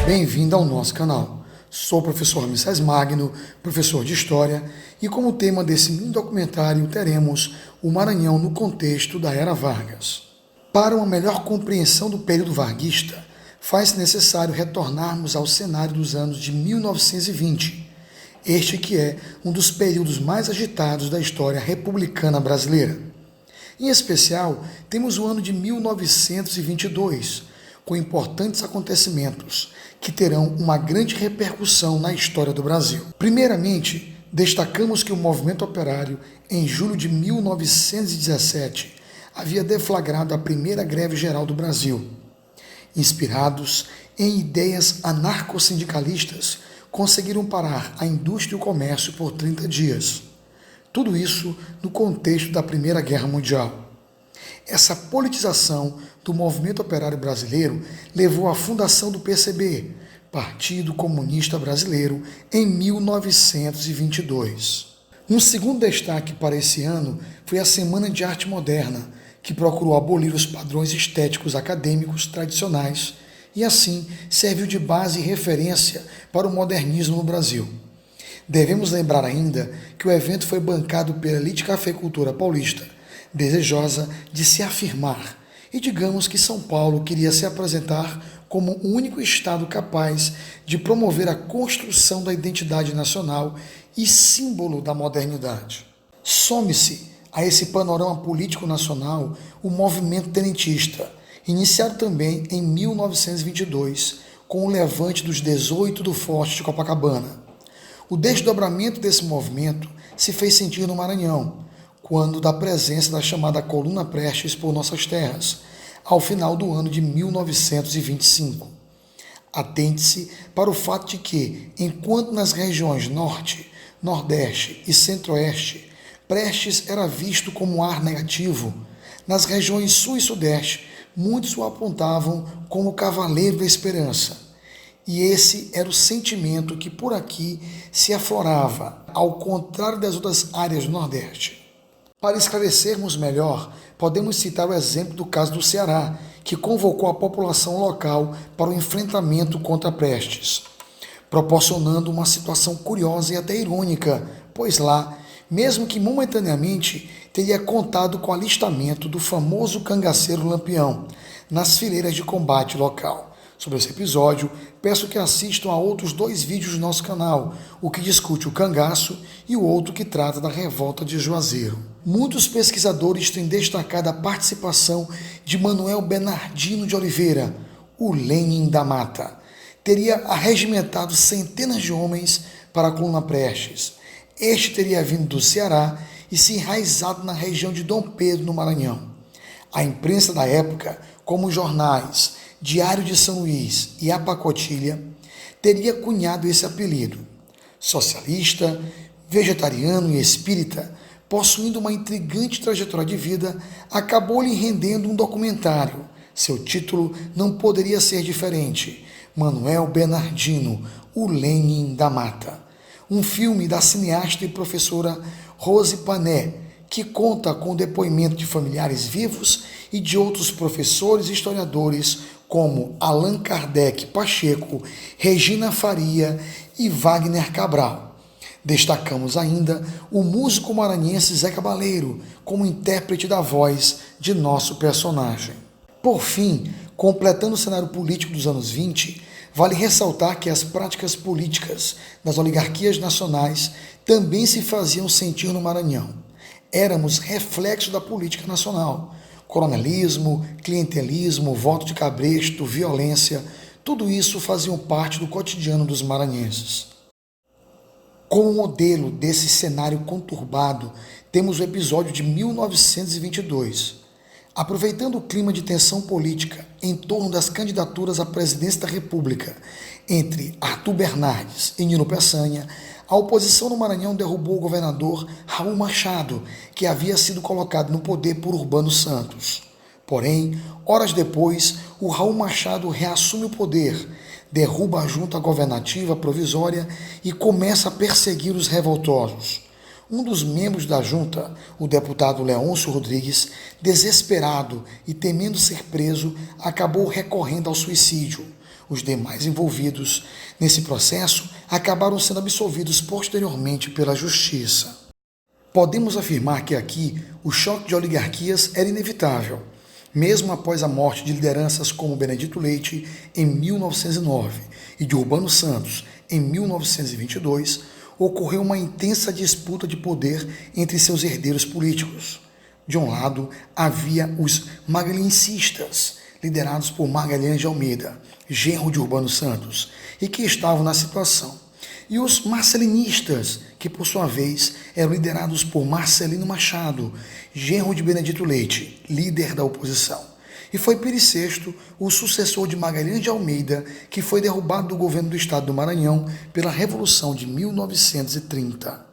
Bem-vindo ao nosso canal. Sou o professor Ramsés Magno, professor de História, e como tema desse mini documentário teremos o Maranhão no contexto da Era Vargas. Para uma melhor compreensão do período varguista, faz-se necessário retornarmos ao cenário dos anos de 1920, este que é um dos períodos mais agitados da história republicana brasileira. Em especial, temos o ano de 1922, com importantes acontecimentos que terão uma grande repercussão na história do Brasil. Primeiramente, destacamos que o movimento operário, em julho de 1917, havia deflagrado a primeira greve geral do Brasil. Inspirados em ideias anarcossindicalistas, conseguiram parar a indústria e o comércio por 30 dias. Tudo isso no contexto da Primeira Guerra Mundial. Essa politização do movimento operário brasileiro levou à fundação do PCB, Partido Comunista Brasileiro, em 1922. Um segundo destaque para esse ano foi a Semana de Arte Moderna, que procurou abolir os padrões estéticos acadêmicos tradicionais e, assim, serviu de base e referência para o modernismo no Brasil. Devemos lembrar ainda que o evento foi bancado pela elite cafeicultora paulista, desejosa de se afirmar, e digamos que São Paulo queria se apresentar como o único estado capaz de promover a construção da identidade nacional e símbolo da modernidade. Some-se a esse panorama político nacional o movimento tenentista, iniciado também em 1922, com o levante dos 18 do Forte de Copacabana. O desdobramento desse movimento se fez sentir no Maranhão, quando da presença da chamada Coluna Prestes por nossas terras, ao final do ano de 1925. Atente-se para o fato de que, enquanto nas regiões Norte, Nordeste e Centro-Oeste, Prestes era visto como ar negativo, nas regiões Sul e Sudeste, muitos o apontavam como o Cavaleiro da Esperança. E esse era o sentimento que por aqui se aflorava, ao contrário das outras áreas do Nordeste. Para esclarecermos melhor, podemos citar o exemplo do caso do Ceará, que convocou a população local para o enfrentamento contra Prestes, proporcionando uma situação curiosa e até irônica, pois lá, mesmo que momentaneamente, teria contado com o alistamento do famoso cangaceiro Lampião nas fileiras de combate local. Sobre esse episódio, peço que assistam a outros 2 vídeos do nosso canal, o que discute o cangaço e o outro que trata da revolta de Juazeiro. Muitos pesquisadores têm destacado a participação de Manuel Bernardino de Oliveira, o Lenin da Mata. Teria arregimentado centenas de homens para a Coluna Prestes. Este teria vindo do Ceará e se enraizado na região de Dom Pedro, no Maranhão. A imprensa da época, como os jornais Diário de São Luís e A Pacotilha, teria cunhado esse apelido. Socialista, vegetariano e espírita, possuindo uma intrigante trajetória de vida, acabou lhe rendendo um documentário. Seu título não poderia ser diferente: Manuel Bernardino, o Lenin da Mata. Um filme da cineasta e professora Rose Pané, que conta com o depoimento de familiares vivos e de outros professores e historiadores como Allan Kardec Pacheco, Regina Faria e Wagner Cabral. Destacamos ainda o músico maranhense Zé Cabaleiro como intérprete da voz de nosso personagem. Por fim, completando o cenário político dos anos 20, vale ressaltar que as práticas políticas das oligarquias nacionais também se faziam sentir no Maranhão. Éramos reflexo da política nacional. Coronelismo, clientelismo, voto de cabresto, violência, tudo isso faziam parte do cotidiano dos maranhenses. Como modelo desse cenário conturbado, temos o episódio de 1922. Aproveitando o clima de tensão política em torno das candidaturas à presidência da República entre Arthur Bernardes e Nino Peçanha, a oposição no Maranhão derrubou o governador Raul Machado, que havia sido colocado no poder por Urbano Santos. Porém, horas depois, o Raul Machado reassume o poder, derruba a junta governativa provisória e começa a perseguir os revoltosos. Um dos membros da junta, o deputado Leôncio Rodrigues, desesperado e temendo ser preso, acabou recorrendo ao suicídio. Os demais envolvidos nesse processo acabaram sendo absolvidos posteriormente pela Justiça. Podemos afirmar que aqui o choque de oligarquias era inevitável, mesmo após a morte de lideranças como Benedito Leite em 1909 e de Urbano Santos em 1922, ocorreu uma intensa disputa de poder entre seus herdeiros políticos. De um lado, havia os magalhãesistas, liderados por Magalhães de Almeida, genro de Urbano Santos, e que estavam na situação, e os marcelinistas, que por sua vez eram liderados por Marcelino Machado, genro de Benedito Leite, líder da oposição. E foi Pires VI, o sucessor de Magalhães de Almeida, que foi derrubado do governo do estado do Maranhão pela Revolução de 1930.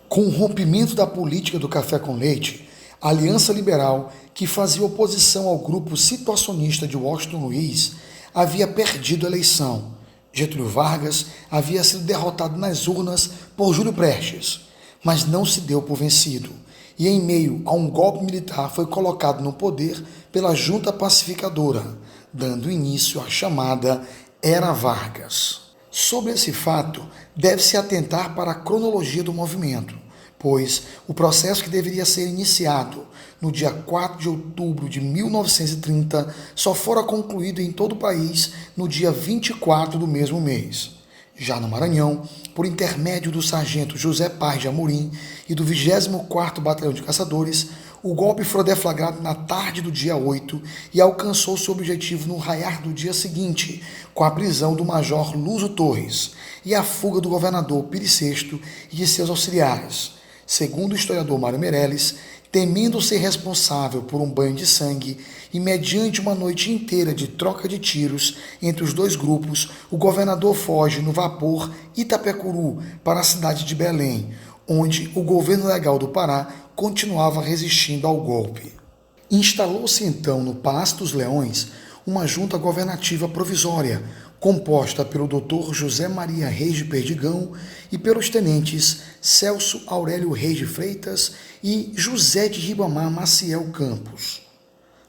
Com o rompimento da política do café com leite, a Aliança Liberal, que fazia oposição ao grupo situacionista de Washington Luiz, havia perdido a eleição. Getúlio Vargas havia sido derrotado nas urnas por Júlio Prestes, mas não se deu por vencido, e em meio a um golpe militar foi colocado no poder pela Junta Pacificadora, dando início à chamada Era Vargas. Sobre esse fato, deve-se atentar para a cronologia do movimento, pois o processo que deveria ser iniciado no dia 4 de outubro de 1930 só fora concluído em todo o país no dia 24 do mesmo mês. Já no Maranhão, por intermédio do sargento José Paz de Amorim e do 24º Batalhão de Caçadores, o golpe foi deflagrado na tarde do dia 8 e alcançou seu objetivo no raiar do dia seguinte, com a prisão do major Luso Torres e a fuga do governador Pires VI e de seus auxiliares. Segundo o historiador Mário Meirelles, temendo ser responsável por um banho de sangue e mediante uma noite inteira de troca de tiros entre os dois grupos, o governador foge no vapor Itapecuru para a cidade de Belém, onde o governo legal do Pará continuava resistindo ao golpe. Instalou-se então no Palácio dos Leões uma junta governativa provisória, composta pelo Dr. José Maria Reis de Perdigão e pelos tenentes Celso Aurélio Reis de Freitas e José de Ribamar Maciel Campos.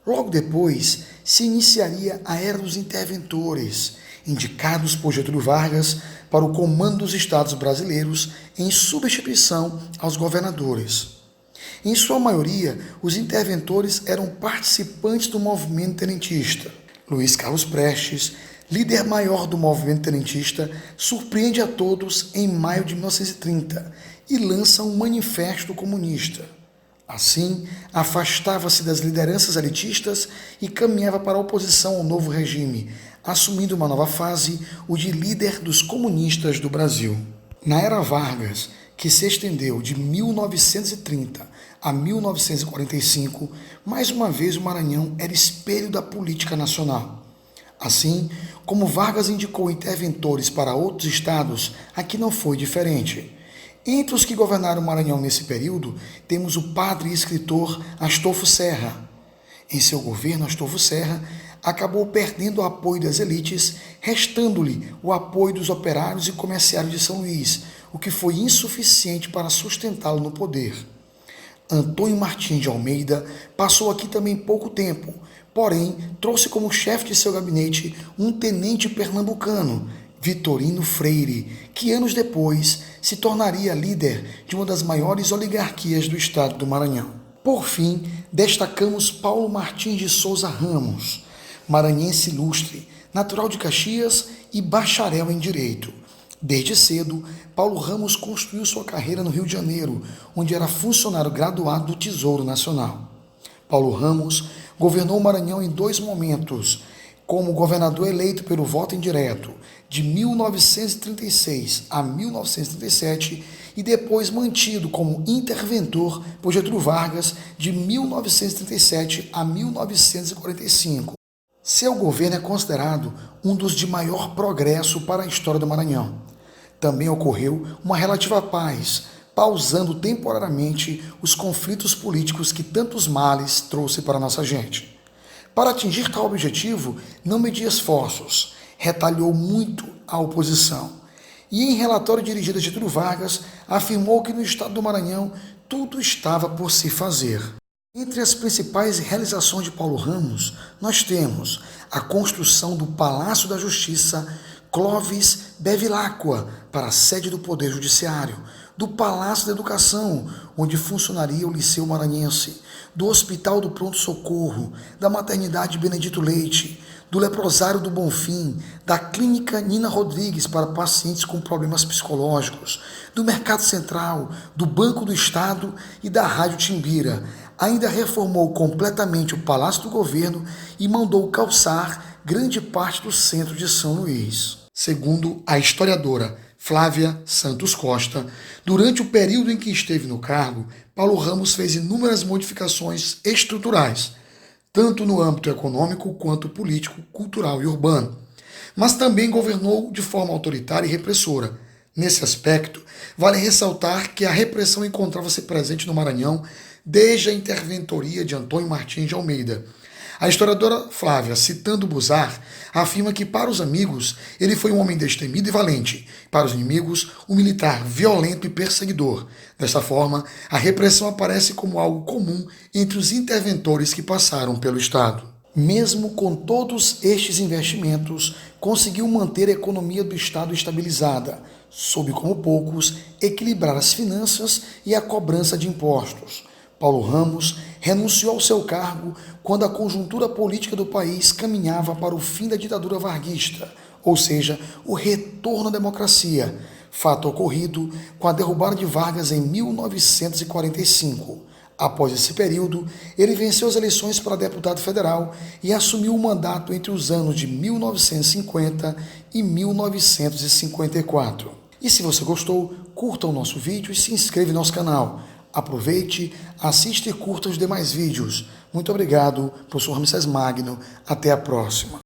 Logo depois, se iniciaria a Era dos Interventores, indicados por Getúlio Vargas para o comando dos estados brasileiros em substituição aos governadores. Em sua maioria, os interventores eram participantes do movimento tenentista. Luiz Carlos Prestes, líder maior do movimento tenentista, surpreende a todos em maio de 1930 e lança um manifesto comunista. Assim, afastava-se das lideranças elitistas e caminhava para a oposição ao novo regime, assumindo uma nova fase, o de líder dos comunistas do Brasil. Na Era Vargas, que se estendeu de 1930 a 1945, mais uma vez o Maranhão era espelho da política nacional. Assim, como Vargas indicou interventores para outros estados, aqui não foi diferente. Entre os que governaram o Maranhão nesse período, temos o padre e escritor Astolfo Serra. Em seu governo, Astolfo Serra acabou perdendo o apoio das elites, restando-lhe o apoio dos operários e comerciários de São Luís, o que foi insuficiente para sustentá-lo no poder. Antônio Martins de Almeida passou aqui também pouco tempo, porém trouxe como chefe de seu gabinete um tenente pernambucano, Vitorino Freire, que anos depois se tornaria líder de uma das maiores oligarquias do estado do Maranhão. Por fim, destacamos Paulo Martins de Souza Ramos, maranhense ilustre, natural de Caxias e bacharel em Direito. Desde cedo, Paulo Ramos construiu sua carreira no Rio de Janeiro, onde era funcionário graduado do Tesouro Nacional. Paulo Ramos governou o Maranhão em dois momentos, como governador eleito pelo voto indireto, de 1936 a 1937, e depois mantido como interventor por Getúlio Vargas, de 1937 a 1945. Seu governo é considerado um dos de maior progresso para a história do Maranhão. Também ocorreu uma relativa paz, pausando temporariamente os conflitos políticos que tantos males trouxe para nossa gente. Para atingir tal objetivo, não media esforços, retalhou muito a oposição. E em relatório dirigido a Getúlio Vargas, afirmou que no estado do Maranhão tudo estava por se fazer. Entre as principais realizações de Paulo Ramos, nós temos a construção do Palácio da Justiça Clovis Bevilacqua para a sede do Poder Judiciário, do Palácio da Educação, onde funcionaria o Liceu Maranhense, do Hospital do Pronto Socorro, da Maternidade Benedito Leite, do Leprosário do Bonfim, da Clínica Nina Rodrigues para pacientes com problemas psicológicos, do Mercado Central, do Banco do Estado e da Rádio Timbira. Ainda reformou completamente o Palácio do Governo e mandou calçar grande parte do centro de São Luís. Segundo a historiadora Flávia Santos Costa, durante o período em que esteve no cargo, Paulo Ramos fez inúmeras modificações estruturais, tanto no âmbito econômico quanto político, cultural e urbano, mas também governou de forma autoritária e repressora. Nesse aspecto, vale ressaltar que a repressão encontrava-se presente no Maranhão desde a interventoria de Antônio Martins de Almeida. A historiadora Flávia, citando Buzar, afirma que para os amigos ele foi um homem destemido e valente, para os inimigos um militar violento e perseguidor. Dessa forma, a repressão aparece como algo comum entre os interventores que passaram pelo Estado. Mesmo com todos estes investimentos, conseguiu manter a economia do Estado estabilizada, soube como poucos equilibrar as finanças e a cobrança de impostos. Paulo Ramos renunciou ao seu cargo quando a conjuntura política do país caminhava para o fim da ditadura varguista, ou seja, o retorno à democracia, fato ocorrido com a derrubada de Vargas em 1945. Após esse período, ele venceu as eleições para deputado federal e assumiu o mandato entre os anos de 1950 e 1954. E se você gostou, curta o nosso vídeo e se inscreva no nosso canal. Aproveite, assista e curta os demais vídeos. Muito obrigado, professor Ramsés Magno. Até a próxima.